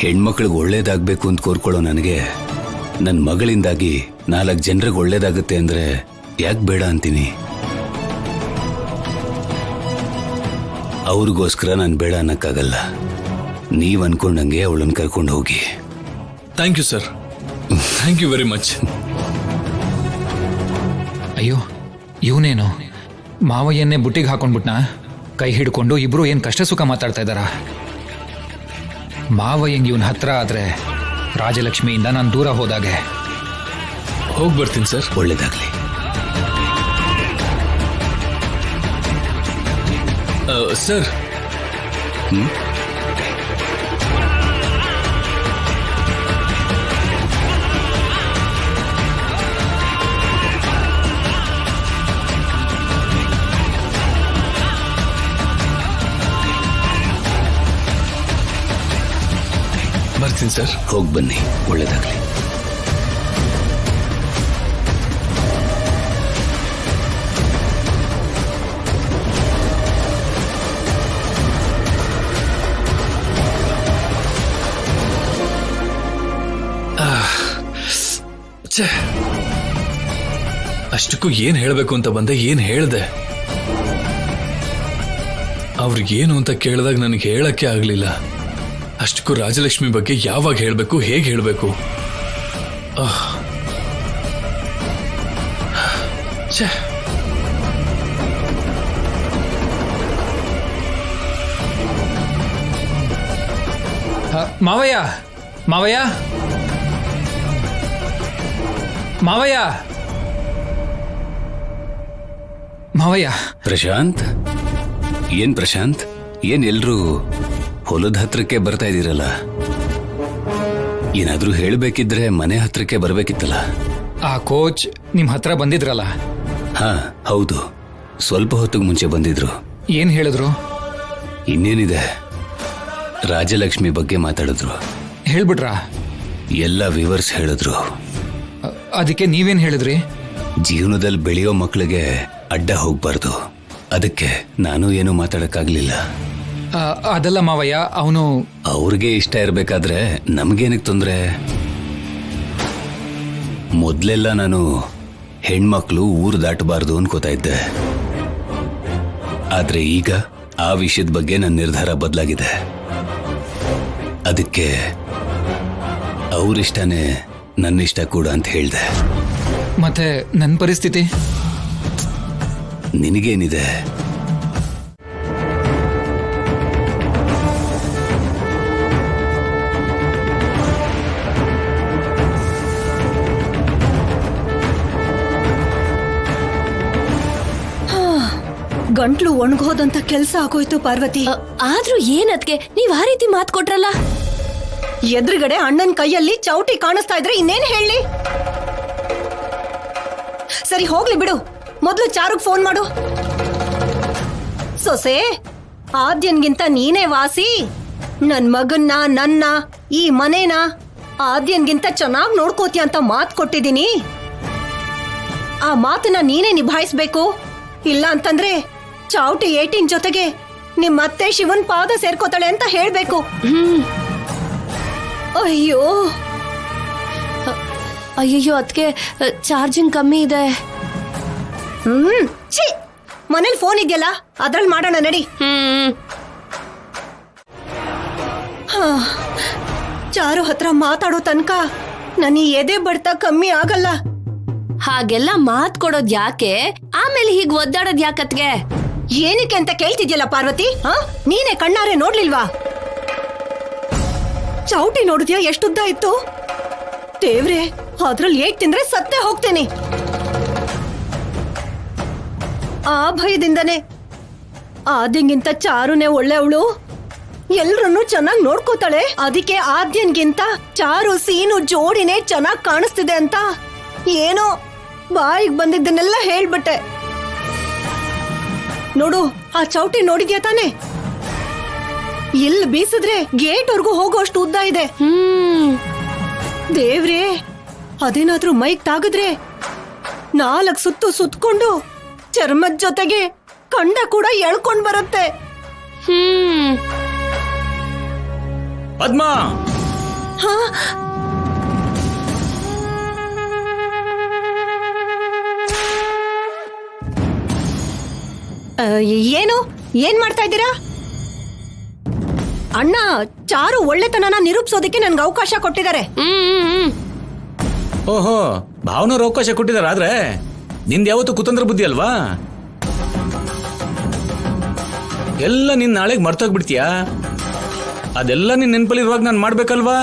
ಹೆಣ್ಮಕ್ಳಿಗೆ ಒಳ್ಳೇದಾಗಬೇಕು ಅಂತ ಕೋರ್ಕೊಳ್ಳೋ ನನಗೆ ನನ್ನ ಮಗಳಿಂದಾಗಿ 4 ಜನರಿಗೆ ಒಳ್ಳೇದಾಗುತ್ತೆ ಅಂದ್ರೆ ಯಾಕೆ ಬೇಡ ಅಂತೀನಿ. ಅವ್ರಿಗೋಸ್ಕರ ನಾನು ಬೇಡ ಅನ್ನಕ್ಕಾಗಲ್ಲ. ನೀವ್ ಅನ್ಕೊಂಡಂಗೆ ಅವಳನ್ನು ಕರ್ಕೊಂಡು ಹೋಗಿ. Thank you sir, thank you very much. ಅಯ್ಯೋ, ಇವನೇನು ಮಾವಯ್ಯನ್ನೇ ಬುಟ್ಟಿಗೆ ಹಾಕೊಂಡ್ಬಿಟ್ನಾ? ಕೈ ಹಿಡ್ಕೊಂಡು ಇಬ್ರು ಏನ್ ಕಷ್ಟ ಸುಖ ಮಾತಾಡ್ತಾ ಇದ್ದಾರ. ಮಾವಯ್ಯಂಗೆ ಇವನ್ ಹತ್ರ ಆದ್ರೆ ರಾಜಲಕ್ಷ್ಮಿಯಿಂದ ನಾನು ದೂರ ಹೋದಾಗೆ. ಹೋಗಿ ಬರ್ತೀನಿ ಸರ್. ಒಳ್ಳೇದಾಗ್ಲಿ. ಸರ್, ಬರ್ತೀನಿ ಸರ್. ಹೋಗಿ ಬನ್ನಿ, ಒಳ್ಳೇದಾಗ್ಲಿ. ಅಷ್ಟಕ್ಕೂ ಏನ್ ಹೇಳ್ಬೇಕು ಅಂತ ಬಂದೆ, ಏನ್ ಹೇಳ್ದೆ? ಅವ್ರಿಗೇನು ಅಂತ ಕೇಳಿದಾಗ ನನಗೆ ಹೇಳಕ್ಕೆ ಆಗ್ಲಿಲ್ಲ. ಅಷ್ಟಕ್ಕೂ ರಾಜಲಕ್ಷ್ಮಿ ಬಗ್ಗೆ ಯಾವಾಗ ಹೇಳ್ಬೇಕು, ಹೇಗೆ ಹೇಳ್ಬೇಕು? ಮಾವಯ್ಯ, ಮಾವಯ್ಯ, ಮಾವಯ್ಯ, ಮಾವಯ್ಯ. ಪ್ರಶಾಂತ್, ಏನ್ ಪ್ರಶಾಂತ್, ಏನ್ ಎಲ್ರೂ ಹೊಲದ ಹತ್ರಕ್ಕೆ ಬರ್ತಾ ಇದೀರಲ್ಲ? ಏನಾದ್ರೂ ಹೇಳ್ಬೇಕಿದ್ರೆ ಮನೆ ಹತ್ರಕ್ಕೆ ಬರ್ಬೇಕಿತ್ತಲ್ಲ. ಆ ಕೋಚ್ ನಿಮ್ ಹತ್ರ ಬಂದಿದ್ರಲ್ಲ? ಹಾ ಹೌದು, ಸ್ವಲ್ಪ ಹೊತ್ತಿಗೆ ಮುಂಚೆ ಬಂದಿದ್ರು. ಏನ್ ಹೇಳಿದ್ರು? ಇನ್ನೇನಿದೆ, ರಾಜಲಕ್ಷ್ಮಿ ಬಗ್ಗೆ ಮಾತಾಡಿದ್ರು. ಹೇಳ್ಬಿಟ್ರಾ? ಎಲ್ಲ ವಿವರ್ಸ್ ಹೇಳಿದ್ರು. ಅದಕ್ಕೆ ನೀವೇನ್ ಹೇಳಿದ್ರಿ? ಜೀವನದಲ್ಲಿ ಬೆಳೆಯೋ ಮಕ್ಕಳಿಗೆ ಅಡ್ಡ ಹೋಗ್ಬಾರ್ದು, ಅದಕ್ಕೆ ನಾನು ಏನು ಮಾತಾಡಕ್ಕಾಗ್ಲಿಲ್ಲ. ಅದಲ್ಲ ಮಾವಯ್ಯ, ಅವನು ಅವ್ರಿಗೆ ಇಷ್ಟ ಇರ್ಬೇಕಾದ್ರೆ ನಮ್ಗೇನಕ್ಕೆ ತೊಂದ್ರೆ? ಮೊದ್ಲೆಲ್ಲ ನಾನು ಹೆಣ್ಮಕ್ಳು ಊರು ದಾಟಬಾರ್ದು ಅನ್ಕೋತಾ ಇದ್ದೆ. ಆದ್ರೆ ಈಗ ಆ ವಿಷಯದ ಬಗ್ಗೆ ನನ್ನ ನಿರ್ಧಾರ ಬದಲಾಗಿದೆ. ಅದಕ್ಕೆ ಅವ್ರಿಷ್ಟನೇ ನನ್ನಿಷ್ಟ ಕೂಡ ಅಂತ ಹೇಳ್ದೆ. ಮತ್ತೆ ನನ್ನ ಪರಿಸ್ಥಿತಿ? ನಿನಗೇನಿದೆ? ಗಂಟ್ಲು ಒಣಗೋದಂತ ಕೆಲ್ಸ ಆಗೋಯ್ತು ಪಾರ್ವತಿ. ಆದ್ರೂ ಏನದ್ಕೆ ನೀವ್ ಆ ರೀತಿ ಮಾತ್ ಕೊಟ್ರಲ್ಲ? ಎದುರುಗಡೆ ಅಣ್ಣನ್ ಕೈಯಲ್ಲಿ ಚೌಟಿ ಕಾಣಿಸ್ತಾ ಇದ್ರೆ ಇನ್ನೇನ್ ಹೇಳಿ? ಸರಿ ಹೋಗ್ಲಿ ಬಿಡು, ಮೊದ್ಲು ಚಾರುಗ್ ಫೋನ್ ಮಾಡು. ಸೊಸೆ, ಆದ್ಯನ್ಗಿಂತ ನೀನೇ ವಾಸಿ. ನನ್ ಮಗನ್ನ, ನನ್ನ ಈ ಮನೇನ ಆದ್ಯನ್ಗಿಂತ ಚೆನ್ನಾಗ್ ನೋಡ್ಕೋತೀಯ ಅಂತ ಮಾತ್ ಕೊಟ್ಟಿದೀನಿ. ಆ ಮಾತನ್ನ ನೀನೇ ನಿಭಾಯಿಸ್ಬೇಕು. ಇಲ್ಲ ಅಂತಂದ್ರೆ ಚಾವಟಿ 18 ಜೊತೆಗೆ ನಿಮ್ಮತ್ತೆ ಶಿವನ್ ಪಾದ ಸೇರ್ಕೋತಾಳೆ ಅಂತ ಹೇಳ್ಬೇಕು. ಅಯ್ಯೋ ಅಯ್ಯಯ್ಯೋ, ಅದಕ್ಕೆ ಚಾರ್ಜಿಂಗ್ ಕಮ್ಮಿ ಇದೆ. ಛೀ, ಮನೇಲಿ ಫೋನ್ ಇದೆಯಲ್ಲ, ಅದ್ರಲ್ಲಿ ಮಾಡೋಣ ನಡಿ. ಚಾರು ಹತ್ರ ಮಾತಾಡೋ ತನಕ ನನ್ನ ಎದೆ ಬಡ್ತ ಕಮ್ಮಿ ಆಗಲ್ಲ. ಹಾಗೆಲ್ಲ ಮಾತ್ ಕೊಡೋದ್ ಯಾಕೆ? ಆಮೇಲೆ ಹೀಗ್ ಒದ್ದಾಡೋದ್ ಯಾಕತ್ಗೆ? ಏನಕ್ಕೆ ಅಂತ ಕೇಳ್ತಿದ್ಯಲ್ಲ ಪಾರ್ವತಿ? ನೀನೇ ಕಣ್ಣಾರೆ ನೋಡ್ಲಿಲ್ವಾ? ಚೌಟಿ ನೋಡಿದ್ಯಾ ಎಷ್ಟುದ್ದ ಇತ್ತು? ದೇವ್ರೆ, ಅದ್ರಲ್ಲಿ ಏಟ್ ತಿಂದ್ರೆ ಸತ್ತೇ ಹೋಗ್ತೇನೆ. ಆ ಭಯದಿಂದನೇ ಆದ್ಯನ್ಗಿಂತ ಚಾರುನೇ ಒಳ್ಳೆವಳು, ಎಲ್ರನ್ನೂ ಚೆನ್ನಾಗಿ ನೋಡ್ಕೋತಾಳೆ. ಅದಕ್ಕೆ ಆದ್ಯನ್ಗಿಂತ ಚಾರು ಸೀನು ಜೋಡಿನೇ ಚೆನ್ನಾಗಿ ಕಾಣಿಸ್ತಿದೆ ಅಂತ ಏನೋ ಬಾಯಿಗೆ ಬಂದಿದ್ದನ್ನೆಲ್ಲ ಹೇಳ್ಬಿಟ್ಟೆ. ನೋಡು, ಆ ಚೌಟಿ ನೋಡಿದ್ಯಾ ತಾನೆ? ಇಲ್ಲಿ ಬೀಸಿದ್ರೆ ಗೇಟ್ವರ್ಗೂ ಹೋಗೋಷ್ಟು ಉದ್ದ ಇದೆ. ದೇವ್ರೇ, ಅದೇನಾದ್ರೂ ಮೈಕ್ ತಾಗಿದ್ರೆ 4 ಸುತ್ತು ಸುತ್ಕೊಂಡು ಚರ್ಮದ ಜೊತೆಗೆ ಕಂಡ ಕೂಡ ಎಳ್ಕೊಂಡ್ ಬರುತ್ತೆ. ಪದ್ಮಾ, ಏನು ಏನ್ ಮಾಡ್ತಾ ಇದ್ದೀರಾ? ಅಣ್ಣ, ಚಾರು ಒಳ್ಳೆತನನ ನಿರೂಪಿಸೋದಕ್ಕೆ ನನ್ಗೆ ಅವಕಾಶ ಕೊಟ್ಟಿದ್ದಾರೆ. ಓಹೋ, ಭಾವನವ್ರ ಅವಕಾಶ ಕೊಟ್ಟಿದಾರ. ಆದ್ರೆ ನಿಂದ ಯಾವತ್ತು ಕುತಂತ್ರ ಬುದ್ಧಿ ಅಲ್ವಾ? ಎಲ್ಲ ನಿನ್ ನಾಳೆಗೆ ಮರ್ತೋಗ್ಬಿಡ್ತೀಯಾ? ಅದೆಲ್ಲ ನಿನ್ ನೆನ್ಪಲ್ಲಿರುವಾಗ ನಾನು ಮಾಡ್ಬೇಕಲ್ವಾ?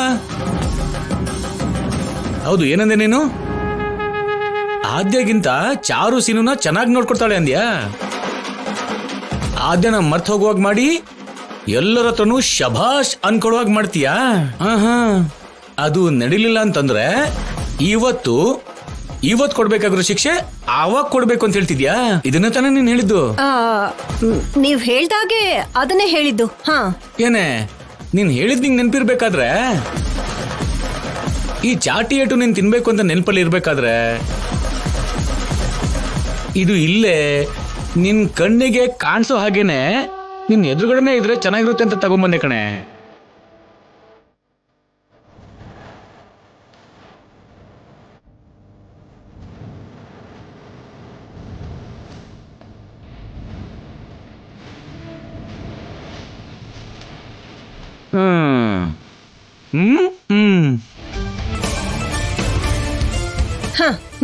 ಹೌದು, ಏನಂದೆ ನೀನು? ಆದ್ಯಗಿಂತ ಚಾರು ಸೀನುನ ಚೆನ್ನಾಗಿ ನೋಡ್ಕೊಡ್ತಾಳೆ ಅಂದ್ಯಾ? ಆದ್ಯನ ಮರ್ತ ಹೋಗುವಾಗ ಮಾಡಿ ಎಲ್ಲರ ಹತ್ರನೂ ಶಭಾಷ್ ಅನ್ಕೊಡುವಾಗ ಮಾಡ್ತೀಯಾ? ಅದು ನಡಿಲಿಲ್ಲ ಅಂತಂದ್ರೆ ಇವತ್ತು ಕೊಡ್ಬೇಕಾಗಿರೋ ಶಿಕ್ಷೆ ಆವಾಗ ಕೊಡ್ಬೇಕು ಅಂತ ಹೇಳ್ತಿದ್ಯಾ? ಇದನ್ನ ತಾನೇ ನೀನ್ ಹೇಳಿದ್ದು? ನೀವ್ ಹೇಳ್ದಾಗೆ ಅದನ್ನೇ ಹೇಳಿದ್ದು. ಏನೇ ನೀನ್ ಹೇಳಿದ್ ನಿಂಗೆ ನೆನ್ಪಿರ್ಬೇಕಾದ್ರೆ, ಈ ಚಾಟಿ ಏಟು ನೀನ್ ತಿನ್ಬೇಕು ಅಂತ ನೆನ್ಪಲ್ಲಿ ಇರ್ಬೇಕಾದ್ರೆ, ಇದು ಇಲ್ಲೇ ನಿನ್ ಕಣ್ಣಿಗೆ ಕಾಣಿಸೋ ಹಾಗೇನೆ ನಿನ್ ಎದುರುಗಡೆನೆ ಇದ್ರೆ ಚೆನ್ನಾಗಿರುತ್ತೆ ಅಂತ ತಗೊಂಬಂದೆ ಕಣೆ.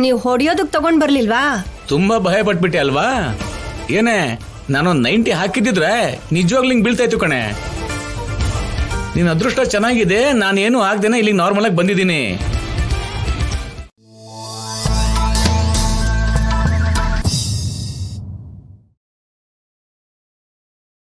ನೀವ್ ಹೊಡಿಯೋದಕ್ ತಗೊಂಡ್ ಬರ್ಲಿಲ್ವಾ? ತುಂಬಾ ಭಯ ಪಟ್ಬಿಟ್ಟೆ ಅಲ್ವಾ? ಏನೇ ನಾನೊಂದ್ 90 ಹಾಕಿದ್ದಿದ್ರೆ ನಿಜವಾಗ್ಲೂ ಹಿಂಗ್ ಬೀಳ್ತಾ ಇತ್ತು ಕಣೆ. ನಿನ್ ಅದೃಷ್ಟ ಚೆನ್ನಾಗಿದೆ, ನಾನೇನು ಆಗ್ದೇನೆ ಇಲ್ಲಿಗೆ ನಾರ್ಮಲ್ ಆಗಿ ಬಂದಿದ್ದೀನಿ.